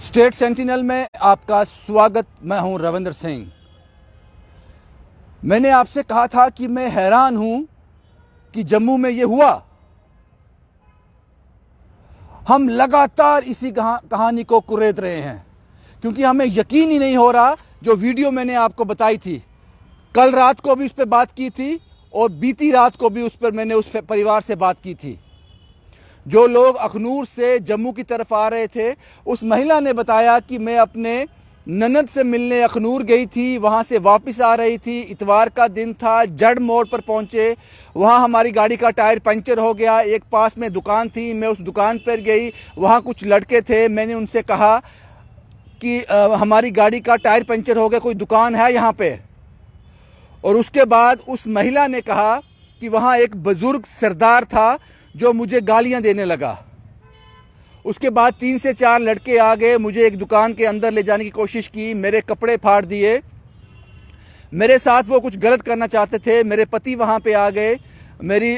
State sentinel में आपका स्वागत। मैं हूं रविंद्र सिंह। मैंने आपसे कहा था कि मैं हैरान हूं कि जम्मू में ये हुआ। हम लगातार इसी कहानी को कुरेद रहे हैं क्योंकि हमें यकीन ही नहीं हो रहा। जो वीडियो मैंने आपको बताई थी, कल रात को भी उस पर बात की थी और बीती रात को भी मैंने उस परिवार से बात की थी। जो लोग अखनूर से जम्मू की तरफ आ रहे थे, उस महिला ने बताया कि मैं अपने ननद से मिलने अखनूर गई थी, वहाँ से वापस आ रही थी। इतवार का दिन था, जड़ मोड़ पर पहुँचे, वहाँ हमारी गाड़ी का टायर पंचर हो गया। एक पास में दुकान थी, मैं उस दुकान पर गई, वहाँ कुछ लड़के थे। मैंने उनसे कहा कि हमारी गाड़ी का टायर पंचर हो गया, कोई दुकान है यहाँ पे? और उसके बाद उस महिला ने कहा कि वहाँ एक बुजुर्ग सरदार था जो मुझे गालियां देने लगा। उसके बाद 3 से 4 लड़के आ गए, मुझे एक दुकान के अंदर ले जाने की कोशिश की, मेरे कपड़े फाड़ दिए। मेरे साथ वो कुछ गलत करना चाहते थे। मेरे पति वहाँ पे आ गए, मेरी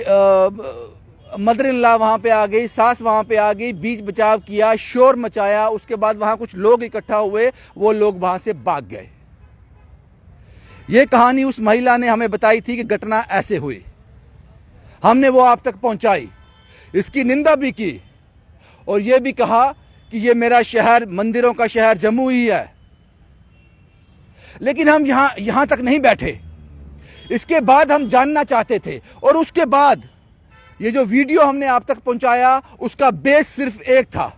मदर इन लॉ वहाँ पे आ गई, सास वहाँ पे आ गई, बीच बचाव किया, शोर मचाया। उसके बाद वहाँ कुछ लोग इकट्ठा हुए, वो लोग वहाँ से भाग गए। ये कहानी उस महिला ने हमें बताई थी कि घटना ऐसे हुई। हमने वो आप तक पहुंचाई, इसकी निंदा भी की और ये भी कहा कि ये मेरा शहर, मंदिरों का शहर जम्मू ही है। लेकिन हम यहां तक नहीं बैठे। इसके बाद हम जानना चाहते थे और उसके बाद ये जो वीडियो हमने आप तक पहुंचाया, उसका बेस सिर्फ एक था।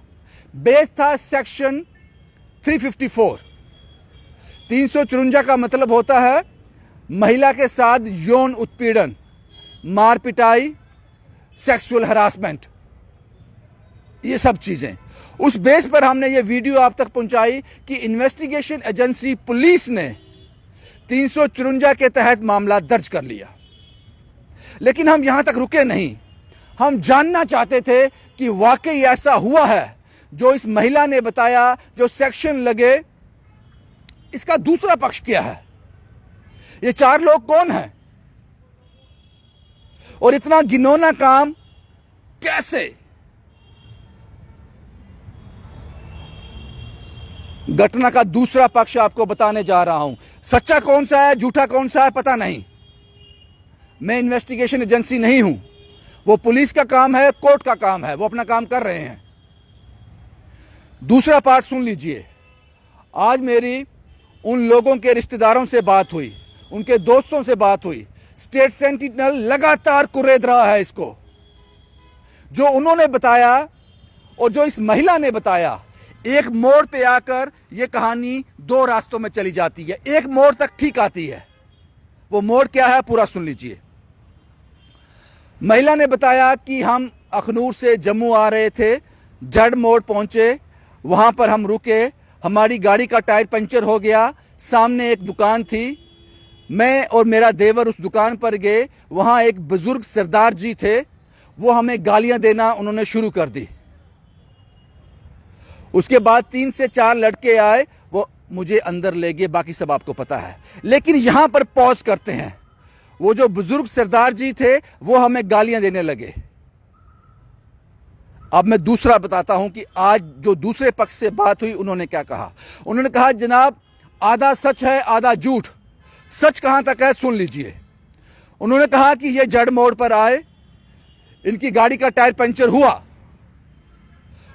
बेस था सेक्शन 354। 354 का मतलब होता है महिला के साथ यौन उत्पीड़न, मार पिटाई, सेक्सुअल हरासमेंट, ये सब चीजें। उस बेस पर हमने ये वीडियो आप तक पहुंचाई कि इन्वेस्टिगेशन एजेंसी पुलिस ने 354 के तहत मामला दर्ज कर लिया। लेकिन हम यहां तक रुके नहीं। हम जानना चाहते थे कि वाकई ऐसा हुआ है जो इस महिला ने बताया, जो सेक्शन लगे, इसका दूसरा पक्ष क्या है? ये 4 लोग कौन हैं और इतना घिनौना काम कैसे? घटना का दूसरा पक्ष आपको बताने जा रहा हूं। सच्चा कौन सा है, झूठा कौन सा है, पता नहीं। मैं इन्वेस्टिगेशन एजेंसी नहीं हूं। वो पुलिस का काम है, कोर्ट का काम है, वो अपना काम कर रहे हैं। दूसरा पार्ट सुन लीजिए। आज मेरी उन लोगों के रिश्तेदारों से बात हुई, उनके दोस्तों से बात हुई। स्टेट सेंटिनल लगातार कुरेद रहा है इसको। जो उन्होंने बताया और जो इस महिला ने बताया, एक मोड़ पे आकर यह कहानी 2 रास्तों में चली जाती है। एक मोड़ तक ठीक आती है। वो मोड़ क्या है, पूरा सुन लीजिए। महिला ने बताया कि हम अखनूर से जम्मू आ रहे थे, जड़ मोड़ पहुंचे, वहां पर हम रुके, हमारी गाड़ी का टायर पंचर हो गया। सामने एक दुकान थी, मैं और मेरा देवर उस दुकान पर गए। वहाँ एक बुजुर्ग सरदार जी थे, वो हमें गालियां देना उन्होंने शुरू कर दी। उसके बाद 3 से 4 लड़के आए, वो मुझे अंदर ले गए। बाकी सब आपको पता है। लेकिन यहां पर पॉज करते हैं। वो जो बुजुर्ग सरदार जी थे, वो हमें गालियां देने लगे। अब मैं दूसरा बताता हूं कि आज जो दूसरे पक्ष से बात हुई, उन्होंने क्या कहा। उन्होंने कहा, जनाब आधा सच है आधा झूठ। सच कहां तक है, सुन लीजिए। उन्होंने कहा कि ये जड़ मोड़ पर आए, इनकी गाड़ी का टायर पंचर हुआ।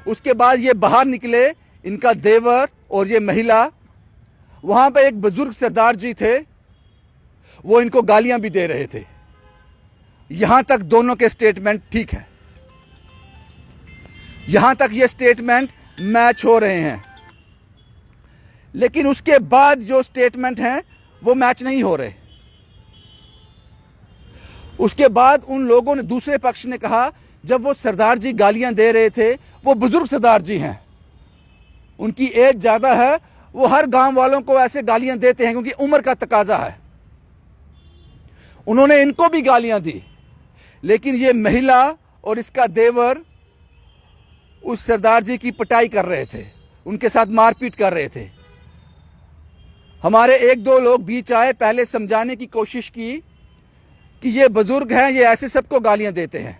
उसके बाद ये बाहर निकले, इनका देवर और ये महिला। वहां पे एक बुजुर्ग सरदार जी थे, वो इनको गालियां भी दे रहे थे। यहां तक दोनों के स्टेटमेंट ठीक है। यहां तक ये स्टेटमेंट मैच हो रहे हैं। लेकिन उसके बाद जो स्टेटमेंट हैं, वो मैच नहीं हो रहे। उसके बाद उन लोगों ने, दूसरे पक्ष ने कहा, जब वो सरदार जी गालियां दे रहे थे, वो बुजुर्ग सरदार जी हैं, उनकी एज ज्यादा है, वो हर गांव वालों को ऐसे गालियां देते हैं क्योंकि उम्र का तकाजा है। उन्होंने इनको भी गालियां दी। लेकिन ये महिला और इसका देवर उस सरदार जी की पिटाई कर रहे थे, उनके साथ मारपीट कर रहे थे। हमारे 1-2 लोग बीच आए, पहले समझाने की कोशिश की कि ये बुजुर्ग हैं, ये ऐसे सबको गालियां देते हैं।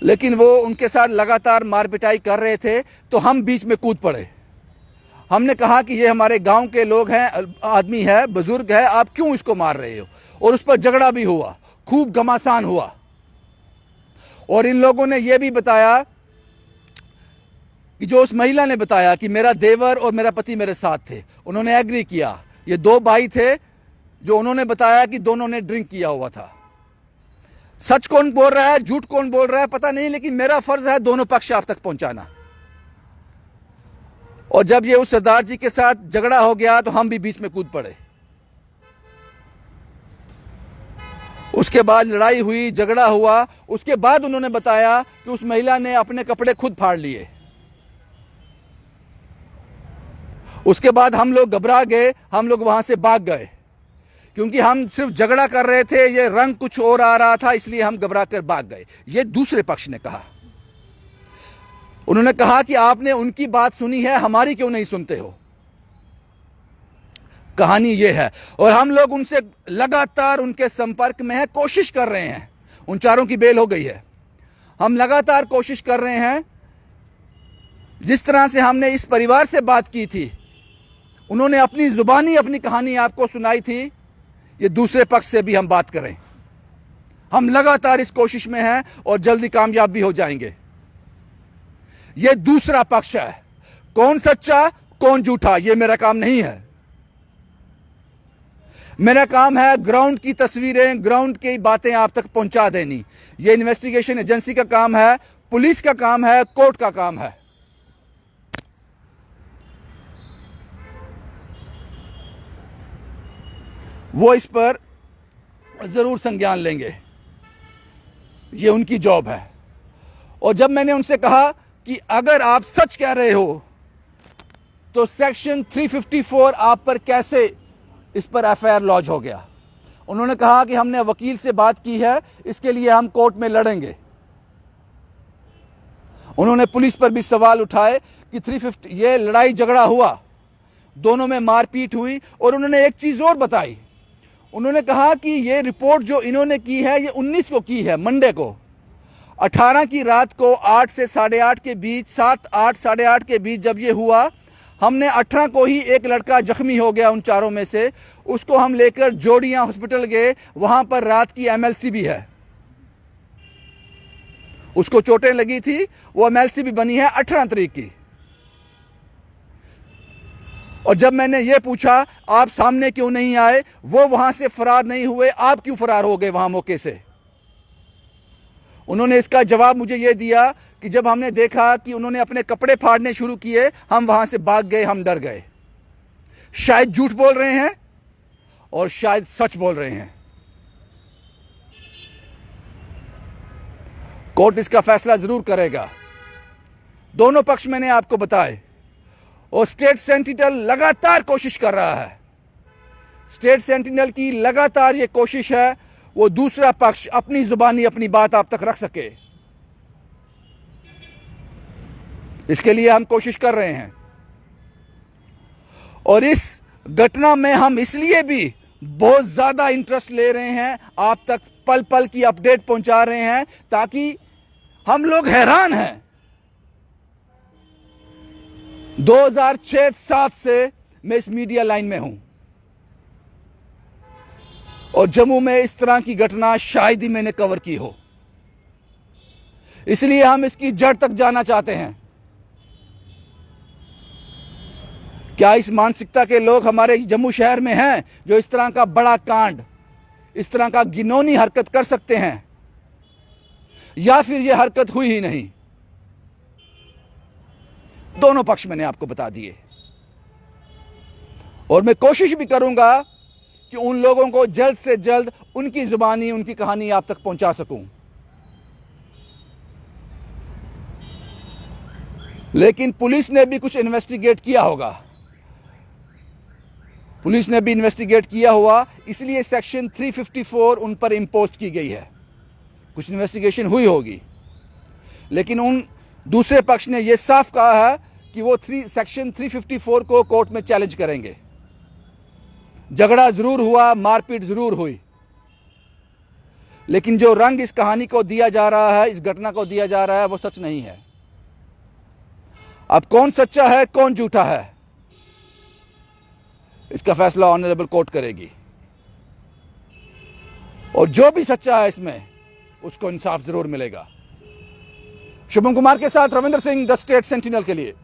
लेकिन वो उनके साथ लगातार मार पिटाई कर रहे थे, तो हम बीच में कूद पड़े। हमने कहा कि ये हमारे गांव के लोग हैं, आदमी है, बुजुर्ग है, आप क्यों इसको मार रहे हो? और उस पर झगड़ा भी हुआ, खूब घमासान हुआ। और इन लोगों ने यह भी बताया कि जो उस महिला ने बताया कि मेरा देवर और मेरा पति मेरे साथ थे, उन्होंने एग्री किया। ये दो भाई थे जो उन्होंने बताया कि दोनों ने ड्रिंक किया हुआ था। सच कौन बोल रहा है, झूठ कौन बोल रहा है पता नहीं, लेकिन मेरा फर्ज है दोनों पक्ष आप तक पहुंचाना। और जब ये उस सरदार जी के साथ झगड़ा हो गया तो हम भी बीच में कूद पड़े। उसके बाद लड़ाई हुई, झगड़ा हुआ। उसके बाद उन्होंने बताया कि उस महिला ने अपने कपड़े खुद फाड़ लिए। उसके बाद हम लोग घबरा गए, हम लोग वहां से भाग गए, क्योंकि हम सिर्फ झगड़ा कर रहे थे, ये रंग कुछ और आ रहा था, इसलिए हम घबरा कर भाग गए। ये दूसरे पक्ष ने कहा। उन्होंने कहा कि आपने उनकी बात सुनी है, हमारी क्यों नहीं सुनते हो? कहानी ये है। और हम लोग उनसे लगातार उनके संपर्क में है, कोशिश कर रहे हैं। उन चारों की बेल हो गई है। हम लगातार कोशिश कर रहे हैं। जिस तरह से हमने इस परिवार से बात की थी, उन्होंने अपनी जुबानी अपनी कहानी आपको सुनाई थी, ये दूसरे पक्ष से भी हम बात करें। हम लगातार इस कोशिश में हैं और जल्दी कामयाब भी हो जाएंगे। ये दूसरा पक्ष है। कौन सच्चा कौन झूठा, ये मेरा काम नहीं है। मेरा काम है ग्राउंड की तस्वीरें, ग्राउंड की बातें आप तक पहुंचा देनी। ये इन्वेस्टिगेशन एजेंसी का काम है, पुलिस का काम है, कोर्ट का काम है। वो इस पर जरूर संज्ञान लेंगे, ये उनकी जॉब है। और जब मैंने उनसे कहा कि अगर आप सच कह रहे हो तो सेक्शन 354 आप पर कैसे इस पर एफआईआर लॉन्च हो गया? उन्होंने कहा कि हमने वकील से बात की है, इसके लिए हम कोर्ट में लड़ेंगे। उन्होंने पुलिस पर भी सवाल उठाए कि 350 ये लड़ाई झगड़ा हुआ, दोनों में मारपीट हुई। और उन्होंने एक चीज और बताई। उन्होंने कहा कि ये रिपोर्ट जो इन्होंने की है, ये 19 को की है, मंडे को। 18 की रात को 8 से 8:30 के बीच, 7, 8, 8:30 के बीच जब ये हुआ, हमने 18 को ही एक लड़का जख्मी हो गया उन चारों में से, उसको हम लेकर जोड़ियां हॉस्पिटल गए। वहां पर रात की एमएलसी भी है, उसको चोटें लगी थी, वो एमएलसी भी बनी है 18 तारीख की। और जब मैंने ये पूछा आप सामने क्यों नहीं आए, वो वहां से फरार नहीं हुए, आप क्यों फरार हो गए वहां मौके से? उन्होंने इसका जवाब मुझे ये दिया कि जब हमने देखा कि उन्होंने अपने कपड़े फाड़ने शुरू किए, हम वहां से भाग गए, हम डर गए। शायद झूठ बोल रहे हैं और शायद सच बोल रहे हैं। कोर्ट इसका फैसला जरूर करेगा। दोनों पक्ष मैंने आपको बताए। और स्टेट सेंटिनल लगातार कोशिश कर रहा है। स्टेट सेंटिनल की लगातार ये कोशिश है वो दूसरा पक्ष अपनी जुबानी अपनी बात आप तक रख सके, इसके लिए हम कोशिश कर रहे हैं। और इस घटना में हम इसलिए भी बहुत ज्यादा इंटरेस्ट ले रहे हैं, आप तक पल पल की अपडेट पहुंचा रहे हैं, ताकि हम लोग हैरान हैं। 2006-7 से मैं इस मीडिया लाइन में हूं और जम्मू में इस तरह की घटना शायद ही मैंने कवर की हो। इसलिए हम इसकी जड़ तक जाना चाहते हैं। क्या इस मानसिकता के लोग हमारे जम्मू शहर में हैं जो इस तरह का बड़ा कांड, इस तरह का घिनौनी हरकत कर सकते हैं, या फिर यह हरकत हुई ही नहीं? दोनों पक्ष मैंने आपको बता दिए। और मैं कोशिश भी करूंगा कि उन लोगों को जल्द से जल्द उनकी जुबानी उनकी कहानी आप तक पहुंचा सकूं। लेकिन पुलिस ने भी कुछ इन्वेस्टिगेट किया होगा, पुलिस ने भी इन्वेस्टिगेट किया हुआ, इसलिए सेक्शन 354 उन पर इंपोज की गई है। कुछ इन्वेस्टिगेशन हुई होगी, लेकिन उन दूसरे पक्ष ने यह साफ कहा है कि वो सेक्शन 354 को कोर्ट में चैलेंज करेंगे। झगड़ा जरूर हुआ, मारपीट जरूर हुई, लेकिन जो रंग इस कहानी को दिया जा रहा है, इस घटना को दिया जा रहा है, वो सच नहीं है। अब कौन सच्चा है, कौन झूठा है, इसका फैसला ऑनरेबल कोर्ट करेगी। और जो भी सच्चा है इसमें, उसको इंसाफ जरूर मिलेगा। शुभम कुमार के साथ Ravindra Singh, the state sentinel के लिए।